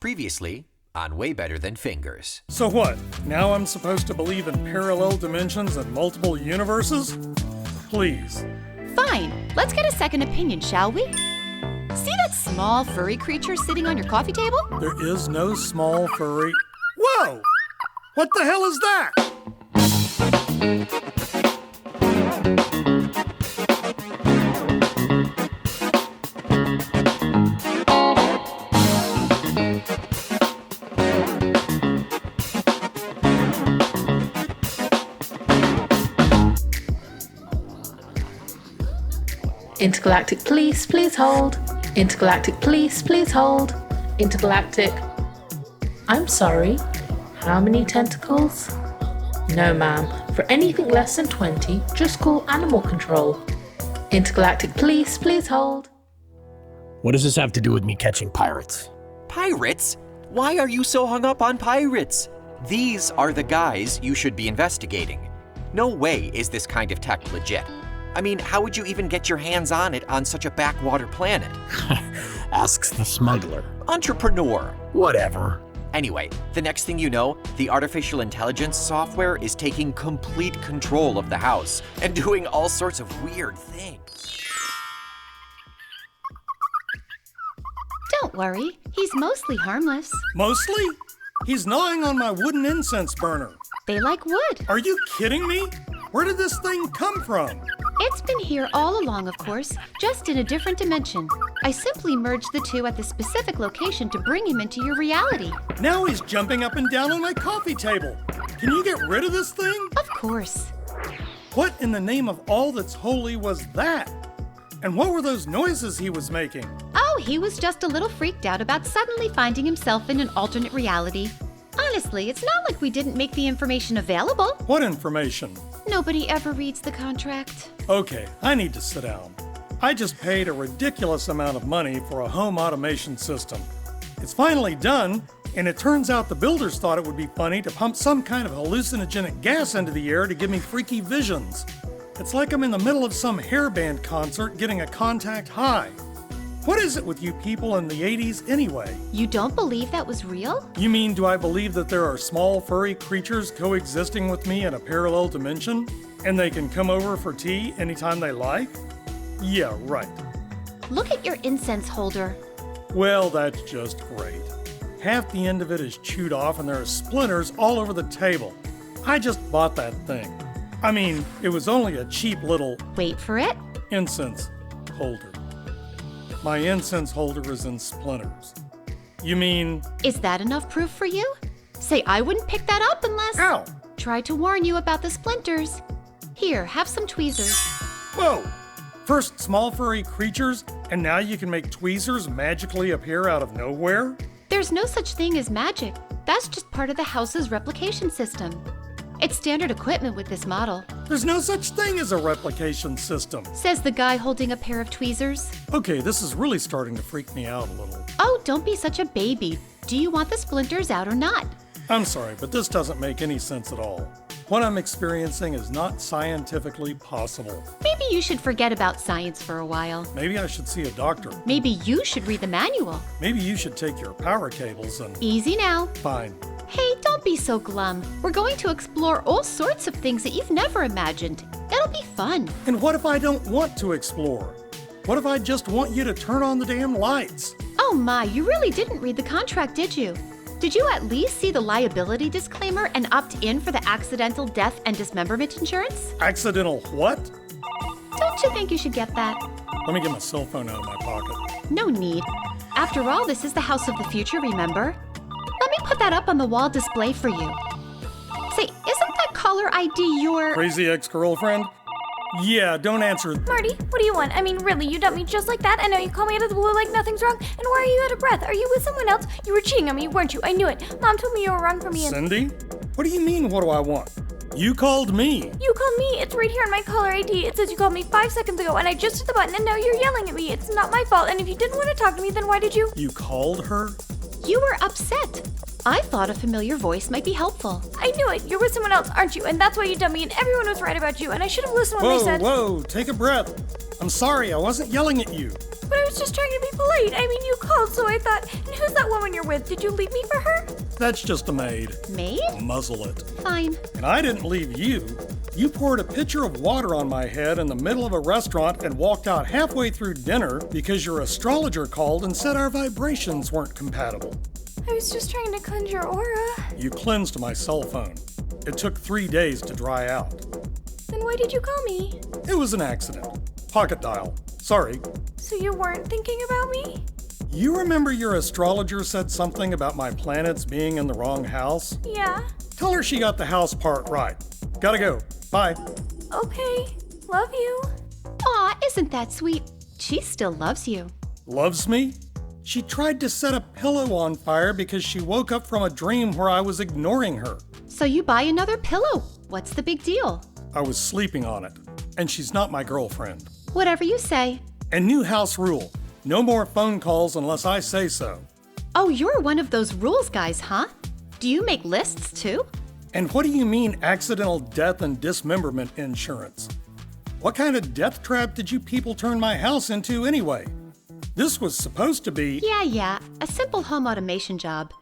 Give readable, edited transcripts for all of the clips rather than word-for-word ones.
Previously on Way Better Than Fingers. So what? Now I'm supposed to believe in parallel dimensions and multiple universes? Please. Fine. Let's get a second opinion, shall we? See that small furry creature sitting on your coffee table? There is no small furry... Whoa! What the hell is that? Intergalactic police, please hold. Intergalactic police, please hold. Intergalactic... I'm sorry, how many tentacles? No, ma'am. For anything less than 20, just call animal control. Intergalactic police, please hold. What does this have to do with me catching pirates? Pirates? Why are you so hung up on pirates? These are the guys you should be investigating. No way is this kind of tech legit. I mean, how would you even get your hands on it on such a backwater planet? Asks the smuggler. Entrepreneur. Whatever. Anyway, the next thing you know, the artificial intelligence software is taking complete control of the house and doing all sorts of weird things. Don't worry. He's mostly harmless. Mostly? He's gnawing on my wooden incense burner. They like wood. Are you kidding me? Where did this thing come from? It's been here all along, of course, just in a different dimension. I simply merged the two at the specific location to bring him into your reality. Now he's jumping up and down on my coffee table. Can you get rid of this thing? Of course. What in the name of all that's holy was that? And what were those noises he was making? Oh, he was just a little freaked out about suddenly finding himself in an alternate reality. Honestly, it's not like we didn't make the information available. What information? Nobody ever reads the contract. Okay, I need to sit down. I just paid a ridiculous amount of money for a home automation system. It's finally done, and it turns out the builders thought it would be funny to pump some kind of hallucinogenic gas into the air to give me freaky visions. It's like I'm in the middle of some hairband concert getting a contact high. What is it with you people in the 80s anyway? You don't believe that was real? You mean, do I believe that there are small furry creatures coexisting with me in a parallel dimension? And they can come over for tea anytime they like? Yeah, right. Look at your incense holder. Well, that's just great. Half the end of it is chewed off and there are splinters all over the table. I just bought that thing. I mean, it was only a cheap little... Wait for it. Incense holder. My incense holder is in splinters. You mean... Is that enough proof for you? Say I wouldn't pick that up unless... Ow! Tried to warn you about the splinters. Here, have some tweezers. Whoa! First small furry creatures, and now you can make tweezers magically appear out of nowhere? There's no such thing as magic. That's just part of the house's replication system. It's standard equipment with this model. There's no such thing as a replication system. Says the guy holding a pair of tweezers. Okay, this is really starting to freak me out a little. Oh, don't be such a baby. Do you want the splinters out or not? I'm sorry, but this doesn't make any sense at all. What I'm experiencing is not scientifically possible. Maybe you should forget about science for a while. Maybe I should see a doctor. Maybe you should read the manual. Maybe you should take your power cables and... Easy now. Fine. Hey, don't be so glum. We're going to explore all sorts of things that you've never imagined. It'll be fun. And what if I don't want to explore? What if I just want you to turn on the damn lights? Oh my, you really didn't read the contract, did you? Did you at least see the liability disclaimer and opt in for the accidental death and dismemberment insurance? Accidental what? Don't you think you should get that? Let me get my cell phone out of my pocket. No need. After all, this is the house of the future, remember? Let me put that up on the wall display for you. Say, isn't that caller ID your... Crazy ex-girlfriend? Yeah, don't answer. Marty, what do you want? I mean, really, you dumped me just like that? I know you call me out of the blue like nothing's wrong. And why are you out of breath? Are you with someone else? You were cheating on me, weren't you? I knew it. Mom told me you were wrong for me and... Cindy? What do you mean, what do I want? You called me. You called me. It's right here on my caller ID. It says you called me 5 seconds ago and I just hit the button and now you're yelling at me. It's not my fault. And if you didn't want to talk to me, then why did you? You called her? You were upset. I thought a familiar voice might be helpful. I knew it. You're with someone else, aren't you? And that's why you dumped me and everyone was right about you and I should have listened when they said... Whoa, take a breath. I'm sorry, I wasn't yelling at you. But I was just trying to be polite. I mean, you called, so I thought, and who's that woman you're with? Did you leave me for her? That's just a maid. Maid? Muzzle it. Fine. And I didn't leave you. You poured a pitcher of water on my head in the middle of a restaurant and walked out halfway through dinner because your astrologer called and said our vibrations weren't compatible. I was just trying to cleanse your aura. You cleansed my cell phone. It took 3 days to dry out. Then why did you call me? It was an accident. Pocket dial. Sorry. So you weren't thinking about me? You remember your astrologer said something about my planets being in the wrong house? Yeah. Tell her she got the house part right. Gotta go. Bye. Okay. Love you. Aw, isn't that sweet? She still loves you. Loves me? She tried to set a pillow on fire because she woke up from a dream where I was ignoring her. So you buy another pillow. What's the big deal? I was sleeping on it, and she's not my girlfriend. Whatever you say. And new house rule. No more phone calls unless I say so. Oh, you're one of those rules guys, huh? Do you make lists too? And what do you mean accidental death and dismemberment insurance? What kind of death trap did you people turn my house into anyway? This was supposed to be... Yeah, a simple home automation job.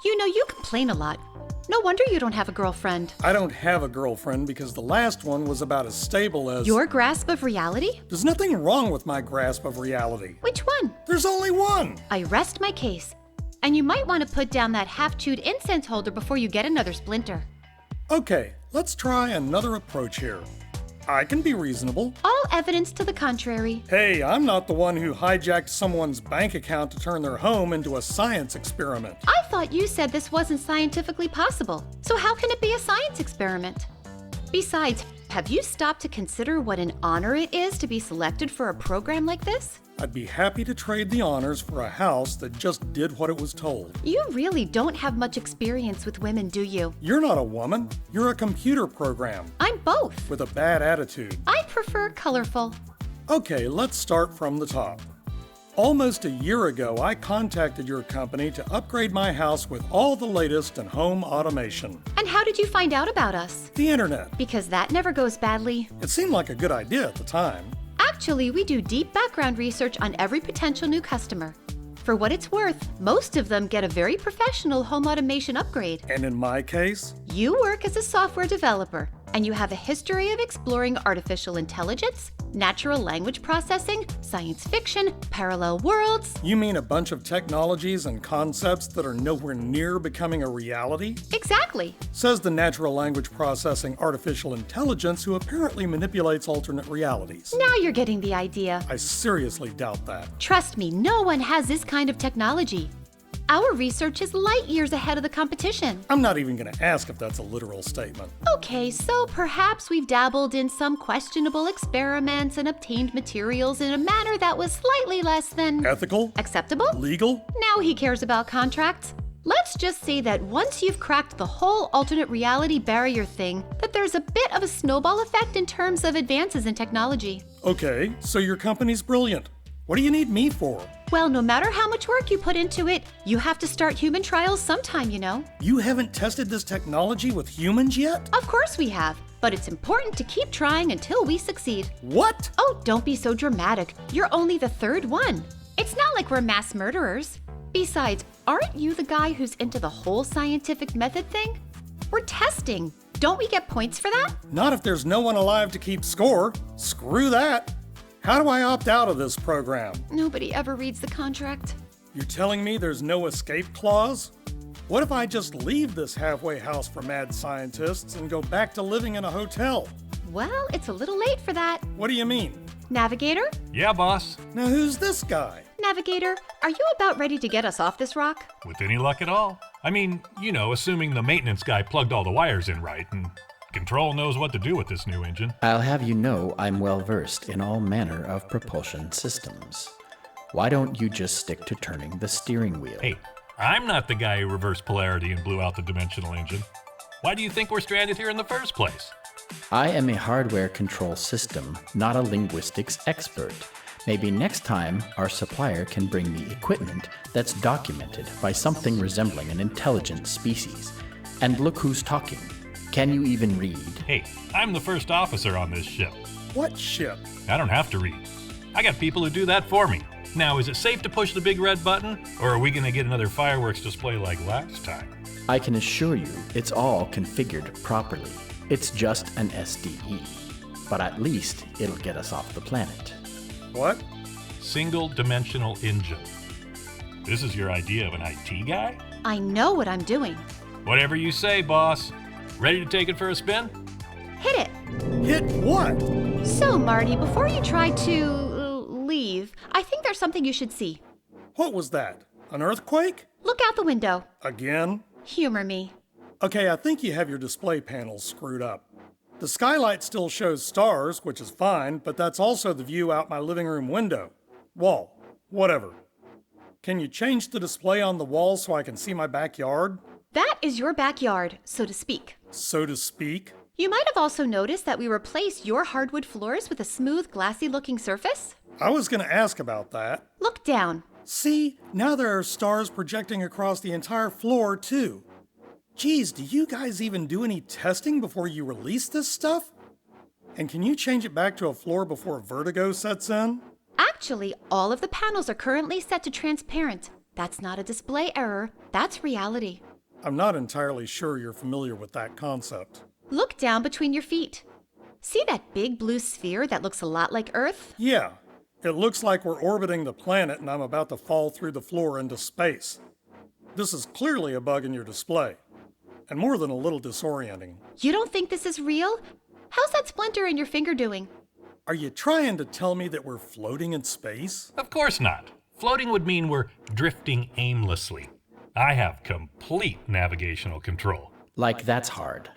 You know, you complain a lot. No wonder you don't have a girlfriend. I don't have a girlfriend because the last one was about as stable as... Your grasp of reality? There's nothing wrong with my grasp of reality. Which one? There's only one! I rest my case. And you might want to put down that half-chewed incense holder before you get another splinter. Okay, let's try another approach here. I can be reasonable. All evidence to the contrary. Hey, I'm not the one who hijacked someone's bank account to turn their home into a science experiment. I thought you said this wasn't scientifically possible. So how can it be a science experiment? Besides, have you stopped to consider what an honor it is to be selected for a program like this? I'd be happy to trade the honors for a house that just did what it was told. You really don't have much experience with women, do you? You're not a woman. You're a computer program. I'm both. With a bad attitude. I prefer colorful. Okay, let's start from the top. Almost a year ago, I contacted your company to upgrade my house with all the latest in home automation. And how did you find out about us? The internet. Because that never goes badly. It seemed like a good idea at the time. Actually, we do deep background research on every potential new customer. For what it's worth, most of them get a very professional home automation upgrade. And in my case? You work as a software developer, and you have a history of exploring artificial intelligence, natural language processing, science fiction, parallel worlds. You mean a bunch of technologies and concepts that are nowhere near becoming a reality? Exactly. Says the natural language processing artificial intelligence who apparently manipulates alternate realities. Now you're getting the idea. I seriously doubt that. Trust me, no one has this kind of technology. Our research is light years ahead of the competition. I'm not even going to ask if that's a literal statement. Okay, so perhaps we've dabbled in some questionable experiments and obtained materials in a manner that was slightly less than... Ethical? Acceptable? Legal? Now he cares about contracts. Let's just say that once you've cracked the whole alternate reality barrier thing, that there's a bit of a snowball effect in terms of advances in technology. Okay, so your company's brilliant. What do you need me for? Well, no matter how much work you put into it, you have to start human trials sometime, you know. You haven't tested this technology with humans yet? Of course we have, but it's important to keep trying until we succeed. What? Oh, don't be so dramatic. You're only the third one. It's not like we're mass murderers. Besides, aren't you the guy who's into the whole scientific method thing? We're testing. Don't we get points for that? Not if there's no one alive to keep score. Screw that. How do I opt out of this program? Nobody ever reads the contract. You're telling me there's no escape clause? What if I just leave this halfway house for mad scientists and go back to living in a hotel? Well, it's a little late for that. What do you mean? Navigator? Yeah, boss. Now who's this guy? Navigator, are you about ready to get us off this rock? With any luck at all. I mean, you know, assuming the maintenance guy plugged all the wires in right and Control knows what to do with this new engine. I'll have you know I'm well versed in all manner of propulsion systems. Why don't you just stick to turning the steering wheel? Hey, I'm not the guy who reversed polarity and blew out the dimensional engine. Why do you think we're stranded here in the first place? I am a hardware control system, not a linguistics expert. Maybe next time our supplier can bring me equipment that's documented by something resembling an intelligent species. And look who's talking. Can you even read? Hey, I'm the first officer on this ship. What ship? I don't have to read. I got people who do that for me. Now, is it safe to push the big red button, or are we going to get another fireworks display like last time? I can assure you it's all configured properly. It's just an SDE. But at least it'll get us off the planet. What? Single-dimensional engine. This is your idea of an IT guy? I know what I'm doing. Whatever you say, boss. Ready to take it for a spin? Hit it. Hit what? So, Marty, before you try to leave, I think there's something you should see. What was that? An earthquake? Look out the window. Again? Humor me. Okay, I think you have your display panels screwed up. The skylight still shows stars, which is fine, but that's also the view out my living room window. Wall. Whatever. Can you change the display on the wall so I can see my backyard? That is your backyard, so to speak. So to speak? You might have also noticed that we replaced your hardwood floors with a smooth, glassy-looking surface. I was going to ask about that. Look down. See, now there are stars projecting across the entire floor, too. Geez, do you guys even do any testing before you release this stuff? And can you change it back to a floor before vertigo sets in? Actually, all of the panels are currently set to transparent. That's not a display error, that's reality. I'm not entirely sure you're familiar with that concept. Look down between your feet. See that big blue sphere that looks a lot like Earth? Yeah, it looks like we're orbiting the planet and I'm about to fall through the floor into space. This is clearly a bug in your display, and more than a little disorienting. You don't think this is real? How's that splinter in your finger doing? Are you trying to tell me that we're floating in space? Of course not. Floating would mean we're drifting aimlessly. I have complete navigational control. Like that's hard.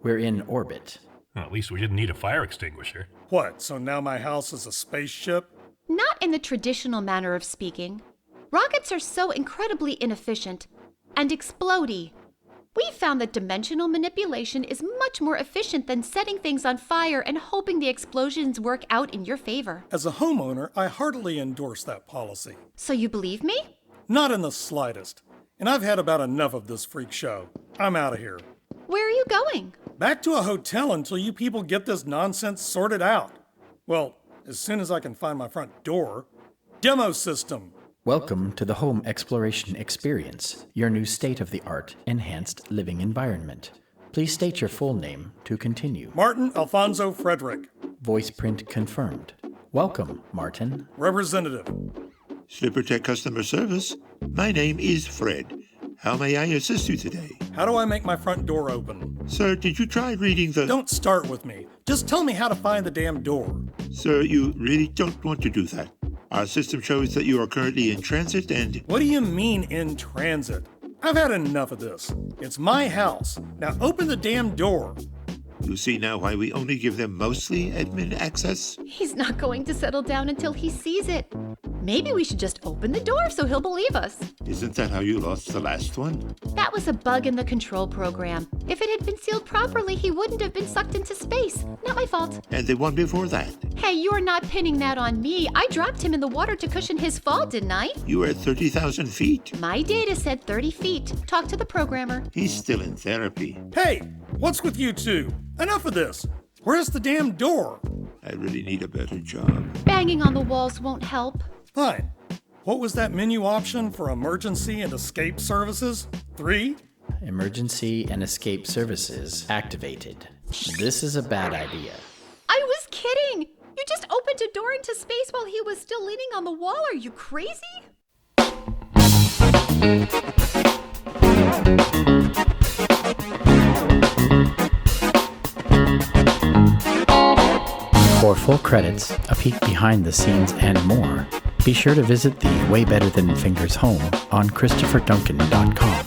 We're in orbit. Well, at least we didn't need a fire extinguisher. What, so now my house is a spaceship? Not in the traditional manner of speaking. Rockets are so incredibly inefficient and explodey. We found that dimensional manipulation is much more efficient than setting things on fire and hoping the explosions work out in your favor. As a homeowner, I heartily endorse that policy. So you believe me? Not in the slightest. And I've had about enough of this freak show. I'm out of here. Where are you going? Back to a hotel until you people get this nonsense sorted out. Well, as soon as I can find my front door. Demo system. Welcome to the Home Exploration Experience, your new state-of-the-art enhanced living environment. Please state your full name to continue. Martin Alfonso Frederick. Voice print confirmed. Welcome, Martin. Representative. Slippertech Customer Service. My name is Fred. How may I assist you today? How do I make my front door open? Sir, did you try reading the... Don't start with me. Just tell me how to find the damn door. Sir, you really don't want to do that. Our system shows that you are currently in transit and... What do you mean in transit? I've had enough of this. It's my house. Now open the damn door. You see now why we only give them mostly admin access? He's not going to settle down until he sees it. Maybe we should just open the door so he'll believe us. Isn't that how you lost the last one? That was a bug in the control program. If it had been sealed properly, he wouldn't have been sucked into space. Not my fault. And the one before that? Hey, you're not pinning that on me. I dropped him in the water to cushion his fall, didn't I? You were at 30,000 feet. My data said 30 feet. Talk to the programmer. He's still in therapy. Hey, what's with you two? Enough of this. Where's the damn door? I really need a better job. Banging on the walls won't help. Fine. What was that menu option for emergency and escape services? 3? Emergency and escape services activated. This is a bad idea. I was kidding! You just opened a door into space while he was still leaning on the wall. Are you crazy? For full credits, a peek behind the scenes, and more, be sure to visit the Way Better Than Fingers home on ChristopherDuncan.com.